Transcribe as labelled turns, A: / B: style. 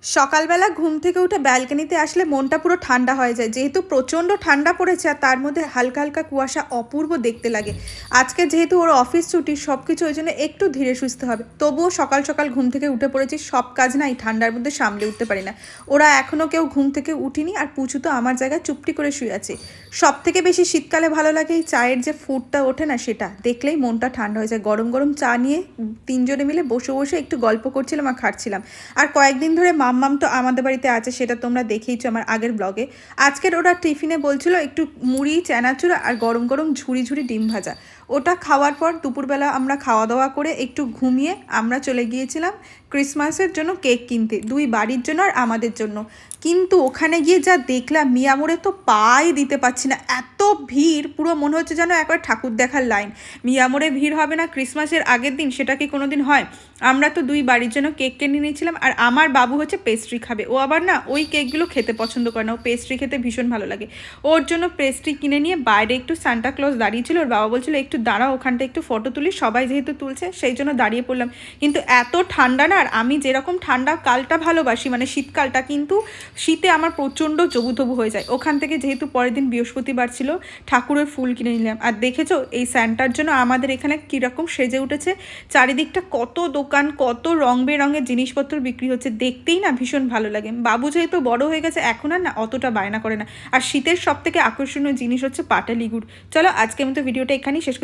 A: সকালবেলা ঘুম থেকে উঠে ব্যালকনিতে আসলে মনটা পুরো ঠান্ডা হয়ে যায়, যেহেতু প্রচণ্ড ঠান্ডা পড়েছে আর তার মধ্যে হালকা হালকা কুয়াশা অপূর্ব দেখতে লাগে। আজকে যেহেতু ওর অফিস ছুটি, সব কিছু ওই জন্য একটু ধীরে সুস্থে হবে, তবুও সকাল সকাল ঘুম থেকে উঠে পড়েছি। সব কাজ না এই ঠান্ডার মধ্যে সামলে উঠতে পারি না। ওরা এখনও কেউ ঘুম থেকে উঠিনি, আর পুচু তো আমার জায়গায় চুপটি করে শুয়ে আছে। সব থেকে বেশি শীতকালে ভালো লাগে এই চায়ের যে ফুডটা ওঠে না, সেটা দেখলেই মনটা ঠান্ডা হয়ে যায়। গরম গরম চা নিয়ে তিনজনে মিলে বসে বসে একটু গল্প করছিলাম আর খাচ্ছিলাম। আর কয়েকদিন ধরে মাম্মাম তো আমাদের বাড়িতে আছে, সেটা তোমরা দেখেইছো আমার আগের ব্লগে। আজকের ওরা টিফিনে বলছিল একটু মুড়ি, চানাচুর আর গরম গরম ঝুড়ি ঝুড়ি ডিম ভাজা। ওটা খাওয়ার পর দুপুরবেলা আমরা খাওয়া দাওয়া করে একটু ঘুমিয়ে আমরা চলে গিয়েছিলাম ক্রিসমাসের জন্য কেক কিনতে, দুই বাড়ির জন্য আর আমাদের জন্য। কিন্তু ওখানে গিয়ে যা দেখলাম, মিয়ামোড়ে তো পাই দিতে পারছি না, এত ভিড়, পুরো মনে হচ্ছে যেন একবার ঠাকুর দেখার লাইন। মিয়ামোড়ে ভিড় হবে না ক্রিসমাসের আগের দিন, সেটা কি কোনো দিন হয়? আমরা তো দুই বাড়ির জন্য কেক কিনে নিয়েছিলাম, আর আমার বাবু হচ্ছে পেস্ট্রি খাবে। ও আবার না ওই কেকগুলো খেতে পছন্দ করে না, ও পেস্ট্রি খেতে ভীষণ ভালো লাগে। ওর জন্য পেস্ট্রি কিনে নিয়ে বাইরে একটু সান্টা ক্লজ দাঁড়িয়েছিল, ওর বাবা বলছিল একটু দাঁড়াও, ওখানটা একটু ফটো তুলি, সবাই যেহেতু তুলছে সেই জন্য দাঁড়িয়ে পড়লাম। কিন্তু এত ঠান্ডা না, আর আমি যেরকম ঠান্ডা কালটা ভালোবাসি, মানে শীতকালটা, কিন্তু শীতে আমার প্রচণ্ড জবুতবু হয়ে যায়। ওখান থেকে যেহেতু পরের দিন বৃহস্পতিবার ছিল, ঠাকুরের ফুল কিনে নিলাম। আর দেখেছো এই স্যান্টার জন্য আমাদের এখানে কীরকম সেজে উঠেছে, চারিদিকটা কত দোকান, কত রং বেরঙের জিনিসপত্র বিক্রি হচ্ছে, দেখতেই না ভীষণ ভালো লাগে। বাবু যেহেতু বড় হয়ে গেছে, এখন আর না অতটা বায়না করে না। আর শীতের সব থেকে আকর্ষণীয় জিনিস হচ্ছে পাটালি গুড়। চলো আজকে আমি তো ভিডিওটা এখানেই শেষ করছি।